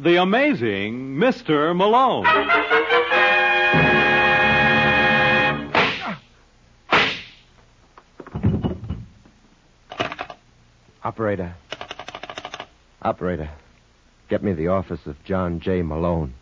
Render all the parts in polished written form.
the amazing Mr. Malone. Operator, get me the office of John J. Malone.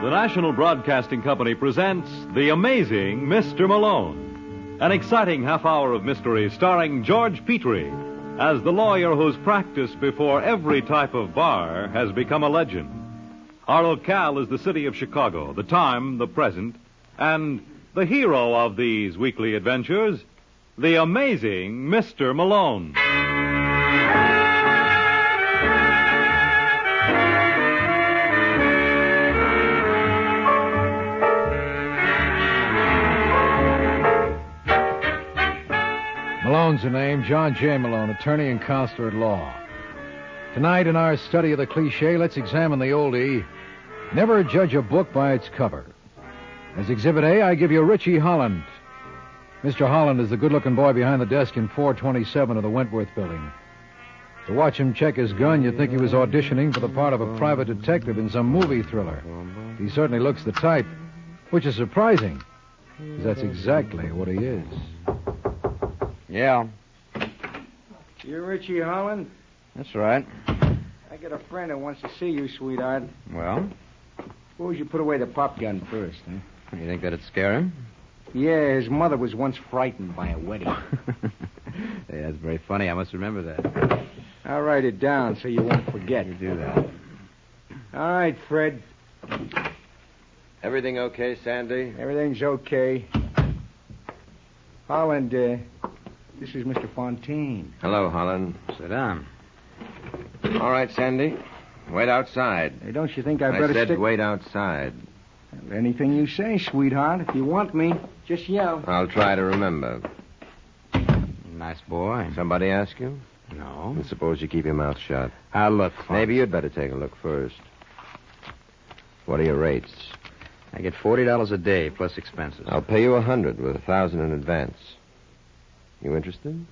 The National Broadcasting Company presents The Amazing Mr. Malone, an exciting half-hour of mystery starring George Petrie as the lawyer whose practice before every type of bar has become a legend. Our locale is the city of Chicago, the time, the present, and the hero of these weekly adventures, the amazing Mr. Malone. Malone's the name, John J. Malone, attorney and counselor at law. Tonight, in our study of the cliché, let's examine the oldie, never judge a book by its cover. As Exhibit A, I give you Richie Holland. Mr. Holland is the good-looking boy behind the desk in 427 of the Wentworth Building. To watch him check his gun, you'd think he was auditioning for the part of a private detective in some movie thriller. He certainly looks the type, which is surprising, because that's exactly what he is. Yeah, You're Richie Holland? that's right. I got a friend that wants to see you, sweetheart. Well, Suppose you put away the pop gun first, huh? you think that'd scare him? Yeah, his mother was once frightened by a wedding. Hey, that's very funny. I must remember that. I'll write it down so you won't forget. You do that. All right, Fred. Everything okay, Sandy? Everything's okay. Holland, this is Mr. Fontaine. Hello, Holland. Sit down. All right, Sandy. Wait outside. Hey, don't you think I I better said stick... wait outside. Anything you say, sweetheart. If you want me, just yell. I'll try to remember. Nice boy. Somebody ask you? No. And suppose you keep your mouth shut. I'll look. Maybe you'd better take a look first. What are your rates? I get $40 a day plus expenses. I'll pay you $100 with $1,000 in advance. You interested?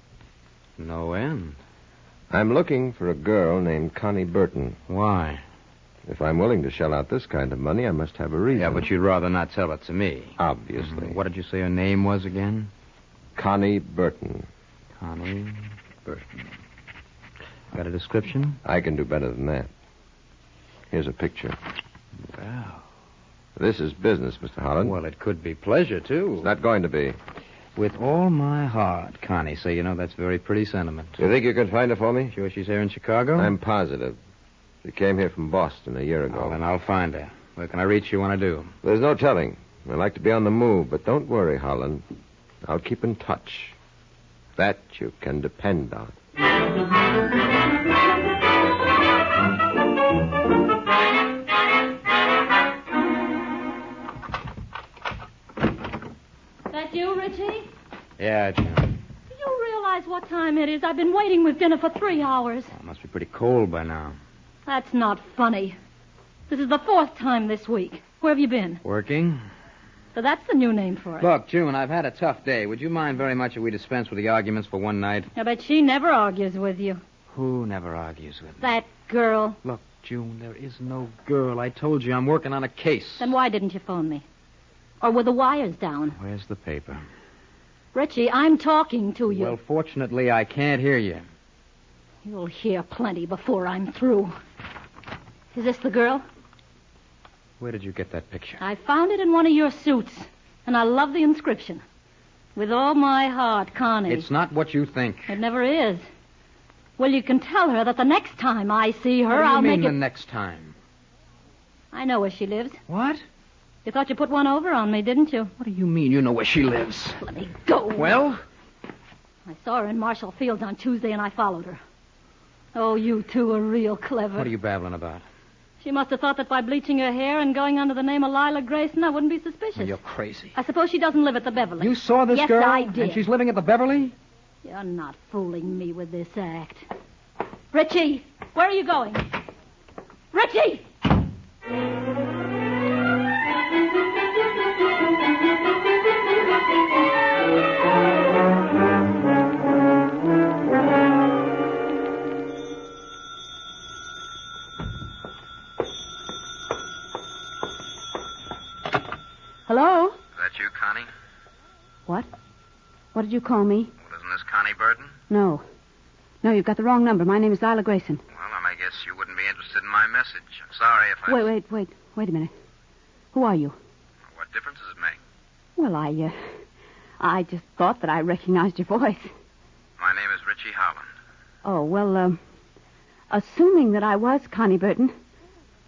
No end. I'm looking for a girl named Connie Burton. Why? If I'm willing to shell out this kind of money, I must have a reason. Yeah, but you'd rather not tell it to me. Obviously. What did you say her name was again? Connie Burton. Connie Burton. Got a description? I can do better than that. Here's a picture. Wow. This is business, Mr. Holland. Well, it could be pleasure, too. It's not going to be. With all my heart, Connie. So, you know, that's very pretty sentiment. You think you can find her for me? Sure she's here in Chicago? I'm positive. She came here from Boston a year ago. Oh, then I'll find her. Where can I reach you when I do? There's no telling. I like to be on the move, but don't worry, Holland. I'll keep in touch. That you can depend on. That you, Richie? Yeah, Jim. Do you realize what time it is? I've been waiting with dinner for 3 hours. It must be pretty cold by now. That's not funny. This is the 4th time this week. Where have you been? Working? So that's the new name for it. Look, June, I've had a tough day. Would you mind very much if we dispense with the arguments for one night? I bet she never argues with you. Who never argues with me? That girl. Look, June, there is no girl. I told you I'm working on a case. Then why didn't you phone me? Or were the wires down? Where's the paper? Richie, I'm talking to you. Well, fortunately, I can't hear you. You'll hear plenty before I'm through. Is this the girl? Where did you get that picture? I found it in one of your suits, and I love the inscription. With all my heart, Connie. It's not what you think. It never is. Well, you can tell her that the next time I see her, What do you I'll mean make the it... next time? I know where she lives. What? You thought you put one over on me, didn't you? What do you mean you know where she lives? Let me go. Well? I saw her in Marshall Fields on Tuesday, and I followed her. Oh, you two are real clever. What are you babbling about? She must have thought that by bleaching her hair and going under the name of Lila Grayson, I wouldn't be suspicious. Oh, you're crazy. I suppose she doesn't live at the Beverly. You saw this yes, girl? I did. And she's living at the Beverly? You're not fooling me with this act. Richie, where are you going? Richie! What did you call me? Well, isn't this Connie Burton? No. No, you've got the wrong number. My name is Lila Grayson. Well, then I guess you wouldn't be interested in my message. I'm sorry if I... Wait a minute. Who are you? What difference does it make? Well, I just thought that I recognized your voice. My name is Richie Holland. Oh, well, assuming that I was Connie Burton,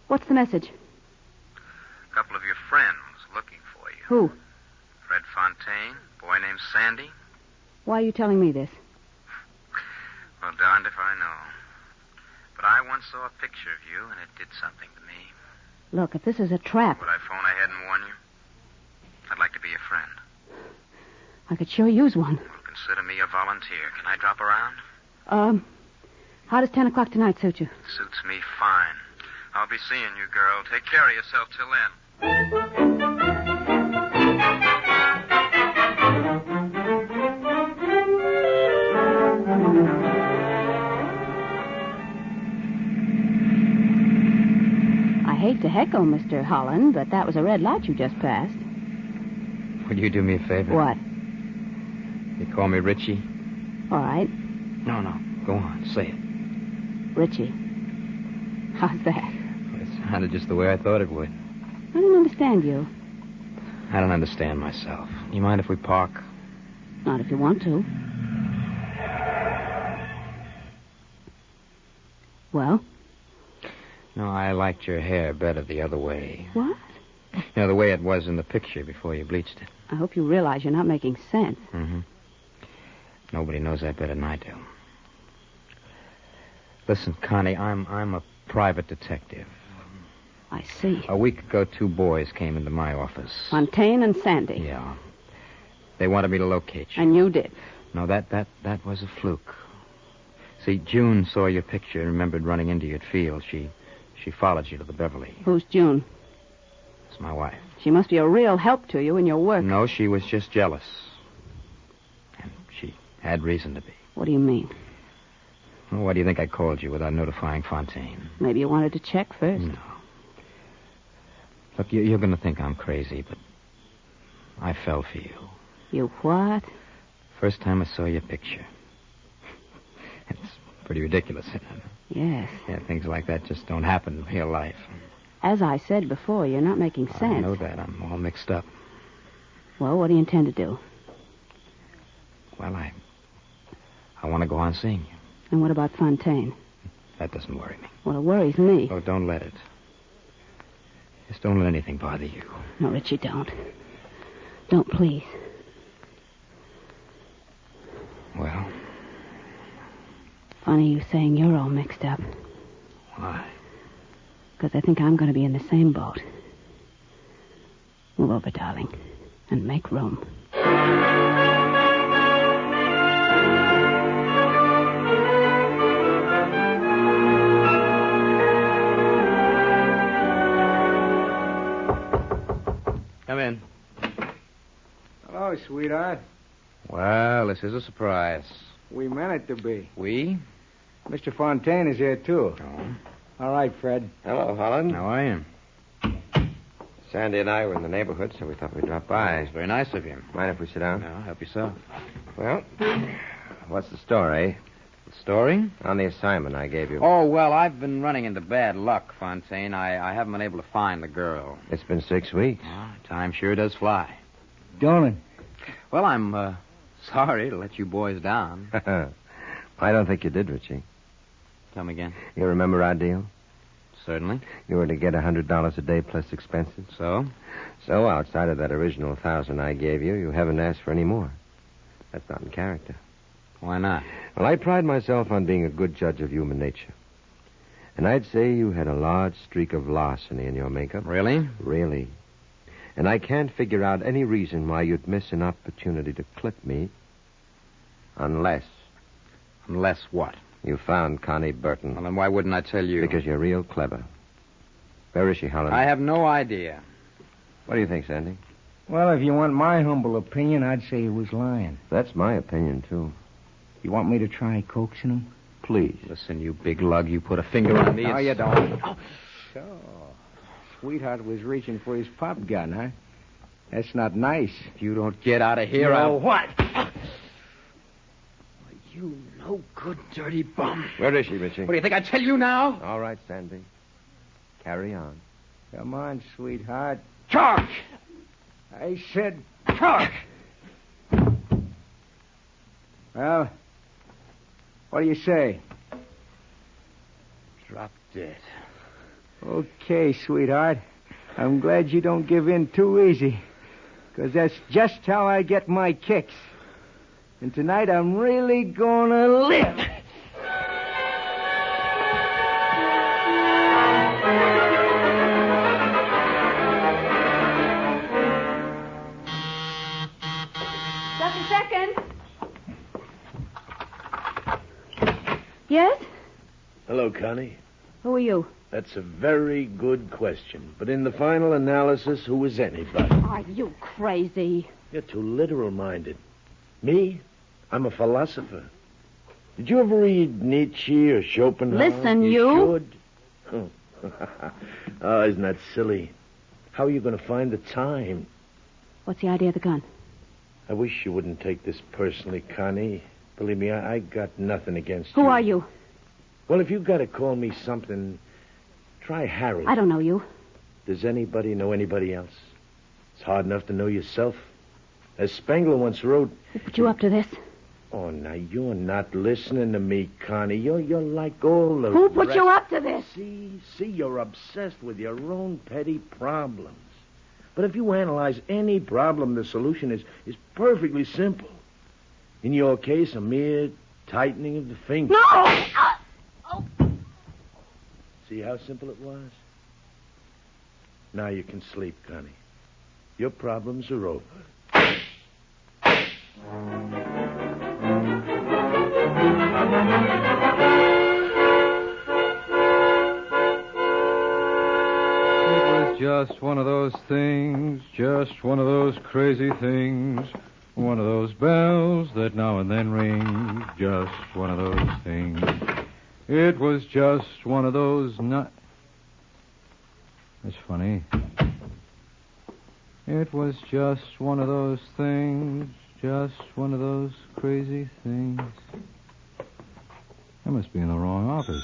what's the message? A couple of your friends looking for you. Who? Fred Fontaine, a boy named Sandy. Why are you telling me this? Well, darned if I know. But I once saw a picture of you, and it did something to me. Look, if this is a trap, Would I phone ahead and warn you? I'd like to be your friend. I could sure use one. Well, consider me a volunteer. Can I drop around? How does 10 o'clock tonight suit you? Suits me fine. I'll be seeing you, girl. Take care of yourself till then. I hate to heckle, Mr. Holland, but that was a red light you just passed. Would you do me a favor? What? You call me Richie? All right. No. Go on. Say it. Richie. How's that? It sounded just the way I thought it would. I don't understand you. I don't understand myself. You mind if we park? Not if you want to. Well? No, I liked your hair better the other way. What? You know, the way it was in the picture before you bleached it. I hope you realize you're not making sense. Mm-hmm. Nobody knows that better than I do. Listen, Connie, I'm a private detective. I see. A week ago, 2 boys came into my office. Fontaine and Sandy. Yeah. They wanted me to locate you. And you did. No, that was a fluke. See, June saw your picture and remembered running into you at field. She followed you to the Beverly. Who's June? It's my wife. She must be a real help to you in your work. No, she was just jealous. And she had reason to be. What do you mean? Well, why do you think I called you without notifying Fontaine? Maybe you wanted to check first. No. Look, you're going to think I'm crazy, but I fell for you. You what? First time I saw your picture. It's pretty ridiculous, isn't it? Yes. Yeah, things like that just don't happen in real life. As I said before, you're not making sense. I know that. I'm all mixed up. Well, what do you intend to do? Well, I want to go on seeing you. And what about Fontaine? That doesn't worry me. Well, it worries me. Oh, don't let it. Just don't let anything bother you. No, Richie, don't. Don't, please. Well? Funny you saying you're all mixed up. Why? Because I think I'm going to be in the same boat. Move over, darling, and make room. Come in. Hello, sweetheart. Well, this is a surprise. We meant it to be. We? Mr. Fontaine is here, too. Oh. All right, Fred. Hello, Holland. How are you? Sandy and I were in the neighborhood, so we thought we'd drop by. It's very nice of you. Mind if we sit down? No, help yourself. Well, what's the story? The story? On the assignment I gave you. Oh, well, I've been running into bad luck, Fontaine. I haven't been able to find the girl. It's been 6 weeks. Oh, time sure does fly. Don't it? Well, I'm sorry to let you boys down. I don't think you did, Richie. Come again. You remember our deal? Certainly. You were to get $100 a day plus expenses. So? So, outside of that original 1,000 I gave you, you haven't asked for any more. That's not in character. Why not? Well, I pride myself on being a good judge of human nature. And I'd say you had a large streak of larceny in your makeup. Really? Really. And I can't figure out any reason why you'd miss an opportunity to clip me. Unless Unless what? you found Connie Burton. Well, then why wouldn't I tell you? Because you're real clever. Where is she, Holland? I have no idea. What do you think, Sandy? Well, if you want my humble opinion, I'd say he was lying. That's my opinion, too. You want me to try coaxing him? Please. Listen, you big lug, you put a finger on me. No, and- you don't. Oh. So, sweetheart was reaching for his pop gun, huh? That's not nice. If you don't get out of here, You know I'll... what? You no good, dirty bum. Where is she, Richie? What do you think I tell you now? All right, Sandy. Carry on. Come on, sweetheart. Charge! I said talk. Well, what do you say? Drop dead. Okay, sweetheart. I'm glad you don't give in too easy. Because that's just how I get my kicks. And tonight I'm really gonna live. Just a second. Yes? Hello, Connie. Who are you? That's a very good question. But in the final analysis, who is anybody? Are you crazy? You're too literal-minded. Me? I'm a philosopher. Did you ever read Nietzsche or Schopenhauer? Listen, you. Should. Oh, isn't that silly? How are you going to find the time? What's the idea of the gun? I wish you wouldn't take this personally, Connie. Believe me, I got nothing against you. Who are you? Well, if you've got to call me something, try Harry. I don't know you. Does anybody know anybody else? It's hard enough to know yourself. As Spengler once wrote... Who put you up to this? Oh, now, you're not listening to me, Connie. You're like all the Who put rest. you up to this? See, you're obsessed with your own petty problems. But if you analyze any problem, the solution is perfectly simple. In your case, a mere tightening of the fingers. No! See how simple it was? Now you can sleep, Connie. Your problems are over. Just one of those things, just one of those crazy things, one of those bells that now and then ring, just one of those things. It was just one of those That's funny. It was just one of those things, just one of those crazy things. I must be in the wrong office.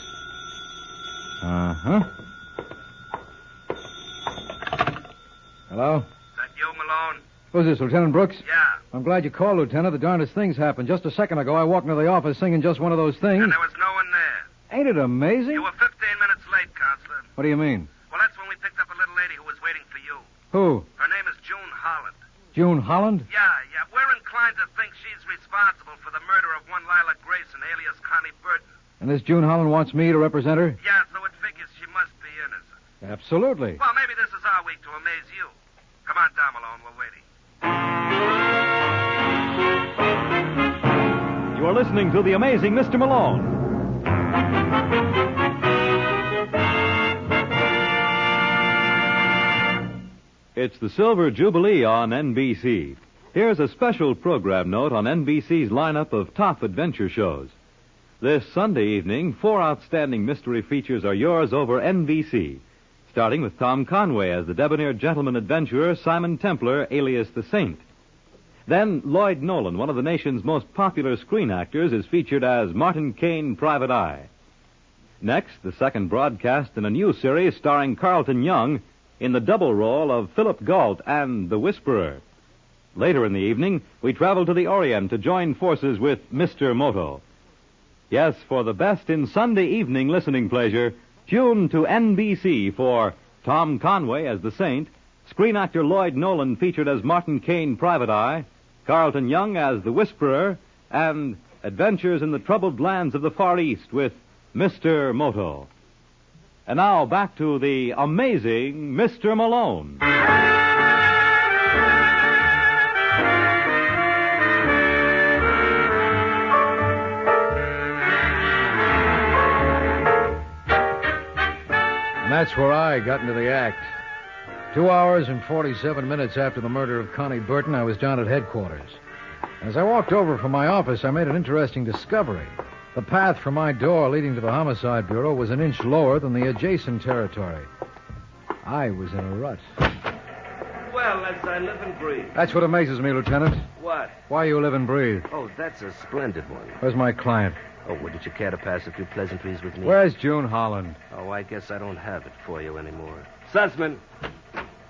Uh-huh. Hello? Is that you, Malone? Who's this, Lieutenant Brooks? Yeah. I'm glad you called, Lieutenant. The darndest thing's happened. Just a second ago, I walked into the office singing just one of those things. And there was no one there. Ain't it amazing? You were 15 minutes late, Counselor. What do you mean? Well, that's when we picked up a little lady who was waiting for you. Who? Her name is June Holland. June Holland? Yeah. We're inclined to think she's responsible for the murder of one Lila Grayson, alias Connie Burton. And this June Holland wants me to represent her? Yeah, so it figures she must be innocent. Absolutely. Well, maybe this is our week to amaze you. Come on down, Malone. We're waiting. You are listening to The Amazing Mr. Malone. It's the Silver Jubilee on NBC. Here's a special program note on NBC's lineup of top adventure shows. This Sunday evening, 4 outstanding mystery features are yours over NBC, starting with Tom Conway as the debonair gentleman adventurer Simon Templar, alias the Saint. Then Lloyd Nolan, one of the nation's most popular screen actors, is featured as Martin Caine, Private Eye. Next, the second broadcast in a new series starring Carlton Young in the double role of Philip Galt and the Whisperer. Later in the evening, we travel to the Orient to join forces with Mr. Moto. Yes, for the best in Sunday evening listening pleasure, tune to NBC for Tom Conway as the Saint, screen actor Lloyd Nolan featured as Martin Caine, Private Eye, Carlton Young as the Whisperer, and Adventures in the Troubled Lands of the Far East with Mr. Moto. And now back to the amazing Mr. Malone. And that's where I got into the act. 2 hours and 47 minutes after the murder of Connie Burton, I was down at headquarters. As I walked over from my office, I made an interesting discovery. The path from my door leading to the Homicide Bureau was an inch lower than the adjacent territory. I was in a rut. Well, Well, as I live and breathe. That's what amazes me, Lieutenant. What? Why you live and breathe. Oh, that's a splendid one. Where's my client? Oh, wouldn't you care to pass a few pleasantries with me? Where's June Holland? Oh, I guess I don't have it for you anymore. Sussman.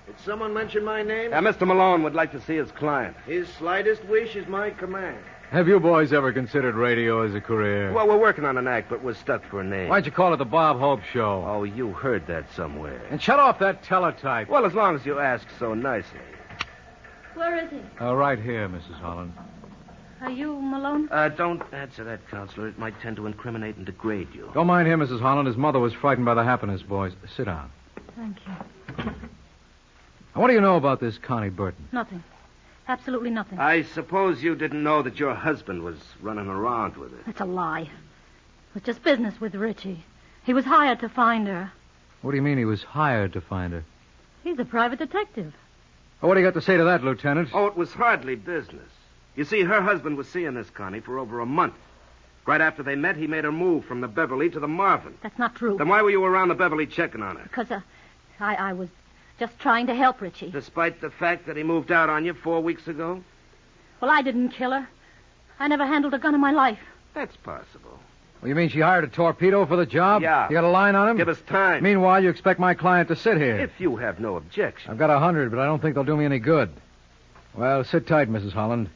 Did someone mention my name? Mr. Malone would like to see his client. His slightest wish is my command. Have you boys ever considered radio as a career? Well, we're working on an act, but we're stuck for a name. Why'd you call it the Bob Hope Show? Oh, you heard that somewhere. And shut off that teletype. Well, as long as you ask so nicely. Where is he? Right here, Mrs. Holland. Are you Malone? Don't answer that, Counselor. It might tend to incriminate and degrade you. Don't mind him, Mrs. Holland. His mother was frightened by the Happiness Boys. Sit down. Thank you. Now, what do you know about this Connie Burton? Nothing. Absolutely nothing. I suppose you didn't know that your husband was running around with her. That's a lie. It was just business with Richie. He was hired to find her. What do you mean he was hired to find her? He's a private detective. What do you got to say to that, Lieutenant? Oh, it was hardly business. You see, her husband was seeing this Connie for over a month. Right after they met, he made her move from the Beverly to the Marvin. That's not true. Then why were you around the Beverly checking on her? Because I was just trying to help Richie. Despite the fact that he moved out on you 4 weeks ago? Well, I didn't kill her. I never handled a gun in my life. That's possible. Well, you mean she hired a torpedo for the job? Yeah. You got a line on him? Give us time. Meanwhile, you expect my client to sit here. If you have no objection. I've got 100, but I don't think they'll do me any good. Well, sit tight, Mrs. Holland.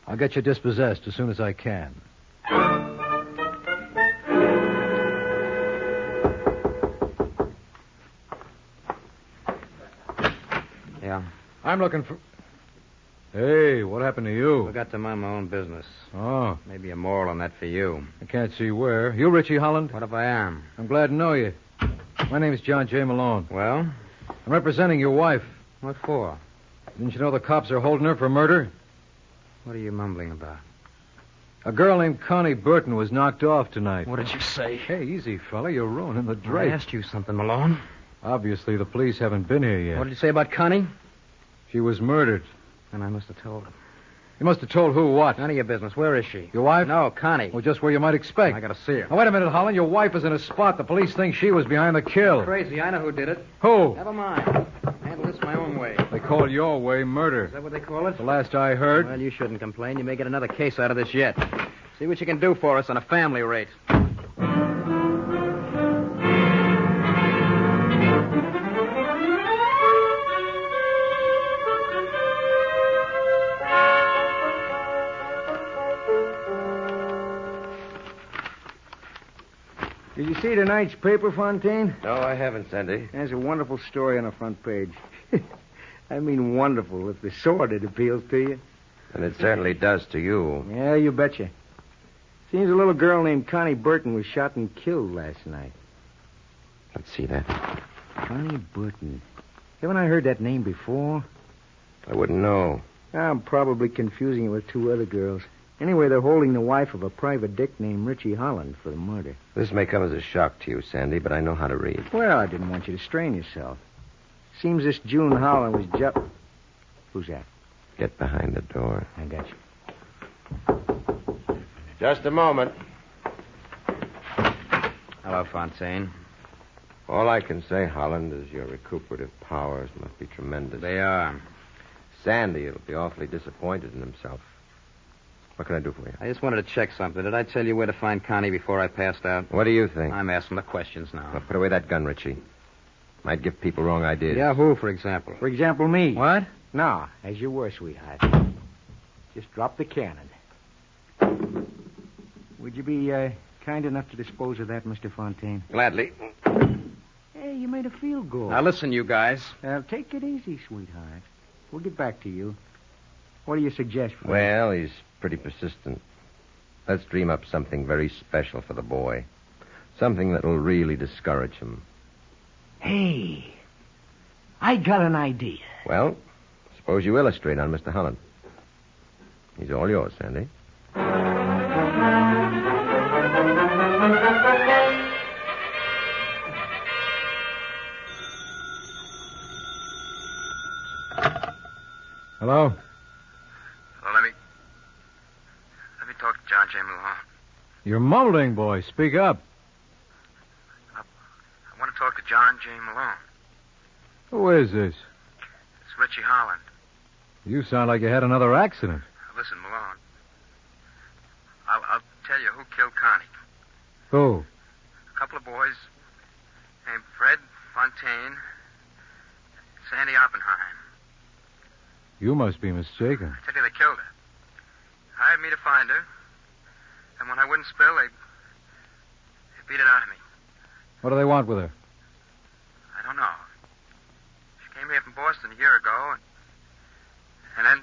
I'll get you dispossessed as soon as I can. Yeah. I'm looking for... Hey, what happened to you? Forgot to mind my own business. Oh, Maybe a moral on that for you. I can't see where. You Richie Holland? What if I am? I'm glad to know you. My name's John J. Malone. Well, I'm representing your wife. what for? Didn't you know the cops are holding her for murder? What are you mumbling about? A girl named Connie Burton was knocked off tonight. What did you say? Hey, easy, fella. You're ruining the I drape. asked you something, Malone. Obviously, the police haven't been here yet. What did you say about Connie? She was murdered. And I must have told him. You must have told who what? None of your business. Where is she? Your wife? No, Connie. Well, just where you might expect. I gotta see her. Now, wait a minute, Holland. Your wife is in a spot. The police think she was behind the kill. Crazy. I know who did it. Who? Never mind. Handle this my own way. They call your way murder. Is that what they call it? The last I heard. Well, you shouldn't complain. You may get another case out of this yet. See what you can do for us on a family rate. Did you see tonight's paper, Fontaine? No, I haven't, Sandy. There's a wonderful story on the front page. I mean wonderful. If the sword, it appeals to you. And it certainly does to you. Yeah, you betcha. Seems a little girl named Connie Burton was shot and killed last night. Let's see that. Connie Burton. Haven't I heard that name before? I wouldn't know. I'm probably confusing it with two other girls. Anyway, they're holding the wife of a private dick named Richie Holland for the murder. This may come as a shock to you, Sandy, but I know how to read. Well, I didn't want you to strain yourself. Seems this June Holland was just... Who's that? Get behind the door. I got you. Just a moment. Hello, Fontaine. All I can say, Holland, is your recuperative powers must be tremendous. They are. Sandy will be awfully disappointed in himself. What can I do for you? I just wanted to check something. Did I tell you where to find Connie before I passed out? What do you think? I'm asking the questions now. Well, put away that gun, Richie. Might give people wrong ideas. Yeah, who, for example? For example, me. What? No, as you were, sweetheart. Just drop the cannon. Would you be kind enough to dispose of that, Mr. Fontaine? Gladly. Hey, you made a field goal. Now, listen, you guys. Take it easy, sweetheart. We'll get back to you. What do you suggest, Frank? Well, he's pretty persistent. Let's dream up something very special for the boy. Something that'll really discourage him. Hey, I got an idea. Well, suppose you illustrate on Mr. Holland. He's all yours, Sandy. Hello? Well, let me talk to John J. Malone. You're mumbling, boy. Speak up. I want to talk to John J. Malone. Who is this? It's Richie Holland. You sound like you had another accident. Listen, Malone. I'll tell you who killed Connie. Who? A couple of boys named Fred Fontaine, Sandy Oppenheim. You must be mistaken. I tell you, they killed her. Hired me to find her. And when I wouldn't spill, they beat it out of me. What do they want with her? I don't know. She came here from Boston a year ago, and then...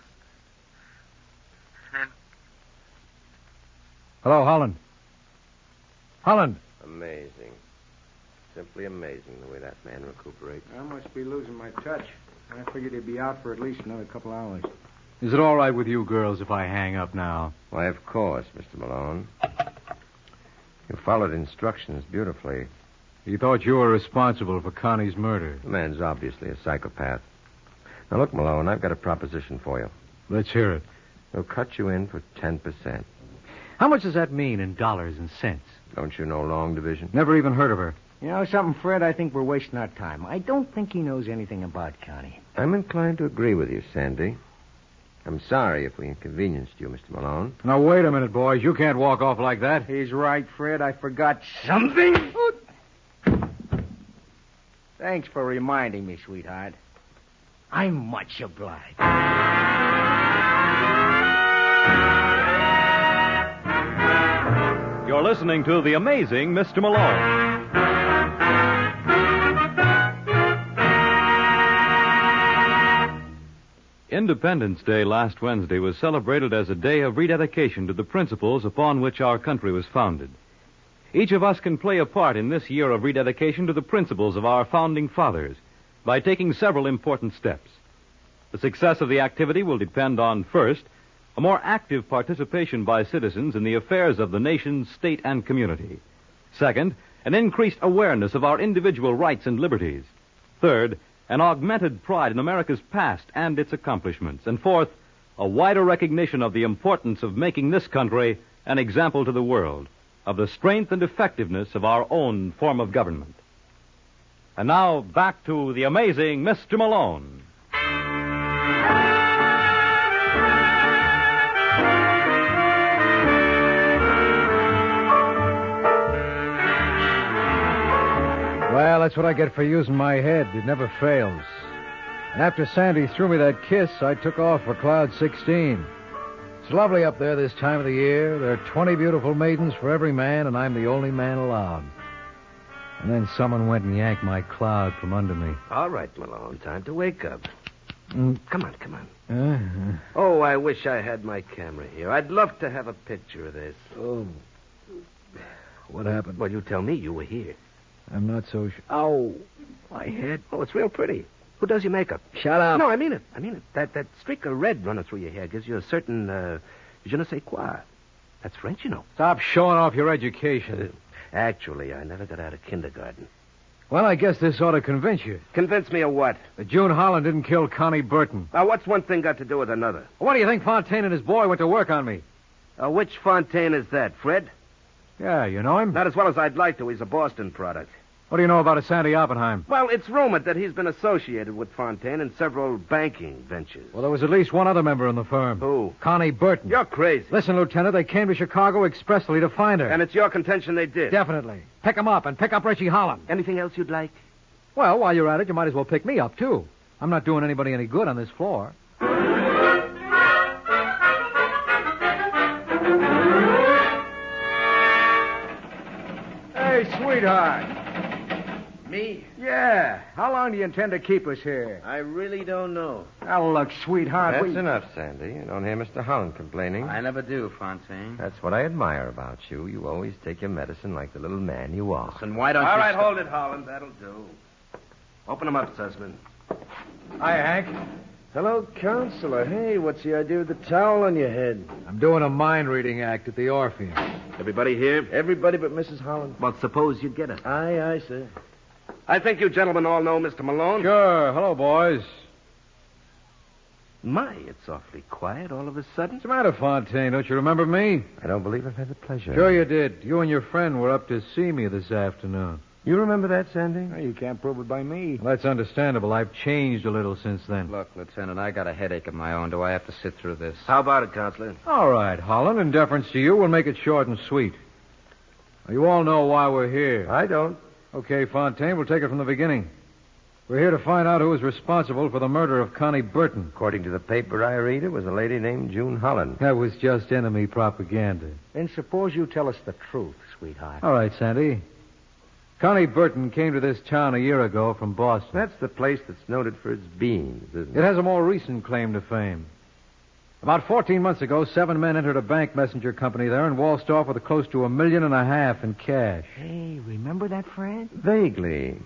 Hello, Holland. Holland. Amazing. Simply amazing the way that man recuperates. I must be losing my touch. I figured he'd be out for at least another couple hours. Is it all right with you girls if I hang up now? Why, of course, Mr. Malone. You followed instructions beautifully. He thought you were responsible for Connie's murder. The man's obviously a psychopath. Now, look, Malone, I've got a proposition for you. Let's hear it. We'll cut you in for 10%. How much does that mean in dollars and cents? Don't you know long division? Never even heard of her. You know something, Fred? I think we're wasting our time. I don't think he knows anything about Connie. I'm inclined to agree with you, Sandy. I'm sorry if we inconvenienced you, Mr. Malone. Now, wait a minute, boys. You can't walk off like that. He's right, Fred. I forgot something. Thanks for reminding me, sweetheart. I'm much obliged. You're listening to The Amazing Mr. Malone. Independence Day last Wednesday was celebrated as a day of rededication to the principles upon which our country was founded. Each of us can play a part in this year of rededication to the principles of our founding fathers by taking several important steps. The success of the activity will depend on, first, a more active participation by citizens in the affairs of the nation, state, and community. Second, an increased awareness of our individual rights and liberties. Third, an augmented pride in America's past and its accomplishments. And fourth, a wider recognition of the importance of making this country an example to the world of the strength and effectiveness of our own form of government. And now, back to the amazing Mr. Malone. Well, that's what I get for using my head. It never fails. And after Sandy threw me that kiss, I took off for Cloud 16. It's lovely up there this time of the year. There are 20 beautiful maidens for every man, and I'm the only man allowed. And then someone went and yanked my cloud from under me. All right, Malone, time to wake up. Mm. Come on. Oh, I wish I had my camera here. I'd love to have a picture of this. Oh. What happened? Well, you tell me. You were here. I'm not so sure. Ow. My head. Oh, it's real pretty. Who does your makeup? Shut up. No, I mean it. That streak of red running through your hair gives you a certain, je ne sais quoi. That's French, you know. Stop showing off your education. Actually, I never got out of kindergarten. Well, I guess this ought to convince you. Convince me of what? That June Holland didn't kill Connie Burton. Now, what's one thing got to do with another? What do you think Fontaine and his boy went to work on me? Which Fontaine is that, Fred? Yeah, you know him? Not as well as I'd like to. He's a Boston product. What do you know about a Sandy Oppenheim? Well, it's rumored that he's been associated with Fontaine in several banking ventures. Well, there was at least one other member in the firm. Who? Connie Burton. You're crazy. Listen, Lieutenant, they came to Chicago expressly to find her. And it's your contention they did? Definitely. Pick 'em up and pick up Richie Holland. Anything else you'd like? Well, while you're at it, you might as well pick me up, too. I'm not doing anybody any good on this floor. Hey, sweetheart. Me? Yeah. How long do you intend to keep us here? I really don't know. Now, look, sweetheart. That's enough, Sandy. You don't hear Mr. Holland complaining. I never do, Fontaine. That's what I admire about you. You always take your medicine like the little man you are. Listen, why don't you... All right, hold it, Holland. That'll do. Open them up, Sussman. Hi, Hank. Hello, Counselor. Hey, what's the idea with the towel on your head? I'm doing a mind-reading act at the Orpheum. Everybody here? Everybody but Mrs. Holland. Well, suppose you get it. Aye, sir. I think you gentlemen all know Mr. Malone. Sure. Hello, boys. My, it's awfully quiet all of a sudden. What's the matter, Fontaine? Don't you remember me? I don't believe I've had the pleasure. Sure you did. You and your friend were up to see me this afternoon. You remember that, Sandy? Well, you can't prove it by me. Well, that's understandable. I've changed a little since then. Look, Lieutenant, I got a headache of my own. Do I have to sit through this? How about it, Counselor? All right, Holland, in deference to you, we'll make it short and sweet. You all know why we're here. I don't. Okay, Fontaine, we'll take it from the beginning. We're here to find out who was responsible for the murder of Connie Burton. According to the paper I read, it was a lady named June Holland. That was just enemy propaganda. Then suppose you tell us the truth, sweetheart. All right, Sandy. Connie Burton came to this town a year ago from Boston. That's the place that's noted for its beans, isn't It it? has a more recent claim to fame. About 14 months ago, 7 men entered a bank messenger company there and waltzed off with close to $1.5 million in cash. Hey, remember that, Fred? Vaguely.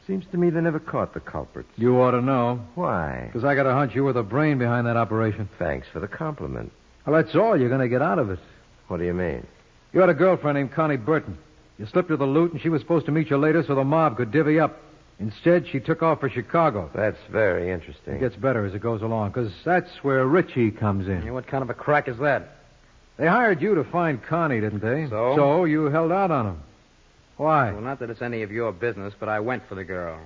Seems to me they never caught the culprits. You ought to know, Why? because I got a hunch you were the brain behind that operation. Thanks for the compliment. Well, that's all you're going to get out of it. What do you mean? You had a girlfriend named Connie Burton. You slipped her the loot, and she was supposed to meet you later so the mob could divvy up. Instead, she took off for Chicago. That's very interesting. It gets better as it goes along, because that's where Richie comes in. Yeah, what kind of a crack is that? They hired you to find Connie, didn't they? So? So you held out on him. Why? Well, not that it's any of your business, but I went for the girl.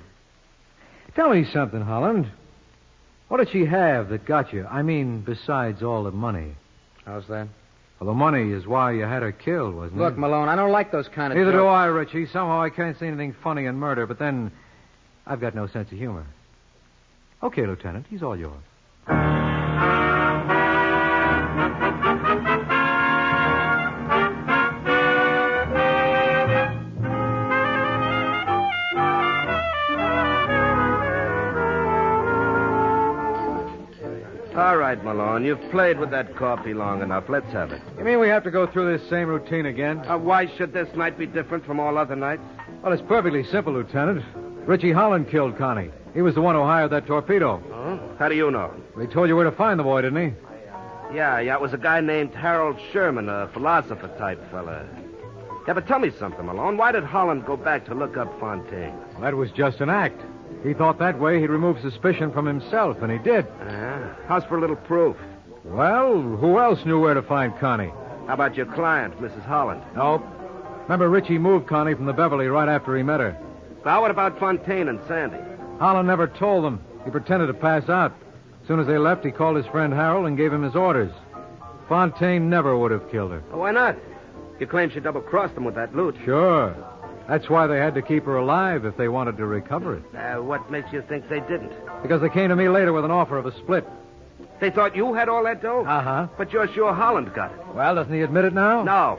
Tell me something, Holland. What did she have that got you? I mean, besides all the money. How's that? Well, the money is why you had her killed, wasn't Look, it? Malone, I don't like those kind of Neither do jokes. I, Richie. Somehow I can't see anything funny in murder, but then I've got no sense of humor. Okay, Lieutenant, he's all yours. All right, Malone. You've played with that coffee long enough. Let's have it. You mean we have to go through this same routine again? Why should this night be different from all other nights? Well, it's perfectly simple, Lieutenant. Richie Holland killed Connie. He was the one who hired that torpedo. Oh? How do you know? He told you where to find the boy, didn't he? Yeah, it was a guy named Harold Sherman, a philosopher-type fella. Yeah, but tell me something, Malone. Why did Holland go back to look up Fontaine? Well, that was just an act. He thought that way he'd remove suspicion from himself, and he did. How's for a little proof? Well, who else knew where to find Connie? How about your client, Mrs. Holland? Nope. Remember, Richie moved Connie from the Beverly right after he met her. Now, what about Fontaine and Sandy? Holland never told them. He pretended to pass out. As soon as they left, he called his friend Harold and gave him his orders. Fontaine never would have killed her. Why not? You claim she double-crossed him with that loot. Sure. That's why they had to keep her alive if they wanted to recover it. What makes you think they didn't? Because they came to me later with an offer of a split. They thought you had all that dough? Uh-huh. But you're sure Holland got it. Well, doesn't he admit it now? No.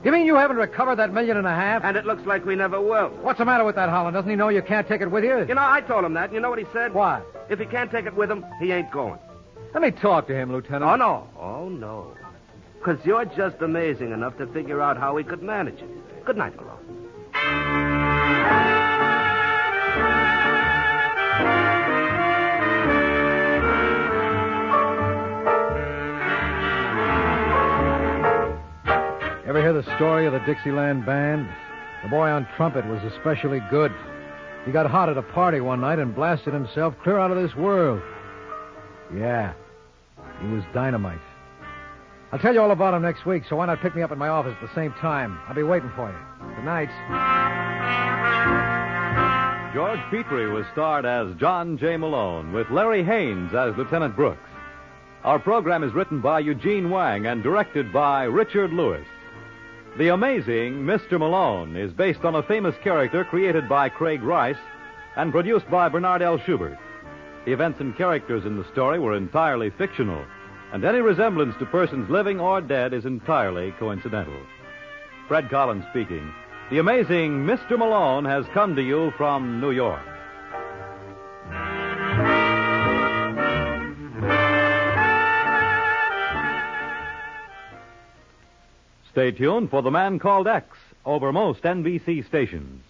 You mean you haven't recovered that $1.5 million? And it looks like we never will. What's the matter with that, Holland? Doesn't he know you can't take it with you? You know, I told him that. You know what he said? What? If he can't take it with him, he ain't going. Let me talk to him, Lieutenant. Oh, no. Oh, no. Because you're just amazing enough to figure out how we could manage it. Good night, Malone. Ever hear the story of the Dixieland Band? The boy on trumpet was especially good. He got hot at a party one night and blasted himself clear out of this world. Yeah, he was dynamite. I'll tell you all about him next week, so why not pick me up at my office at the same time? I'll be waiting for you. Good night. George Petrie was starred as John J. Malone, with Larry Haynes as Lieutenant Brooks. Our program is written by Eugene Wang and directed by Richard Lewis. The Amazing Mr. Malone is based on a famous character created by Craig Rice and produced by Bernard L. Schubert. The events and characters in the story were entirely fictional, and any resemblance to persons living or dead is entirely coincidental. Fred Collins speaking. The Amazing Mr. Malone has come to you from New York. Stay tuned for The Man Called X over most NBC stations.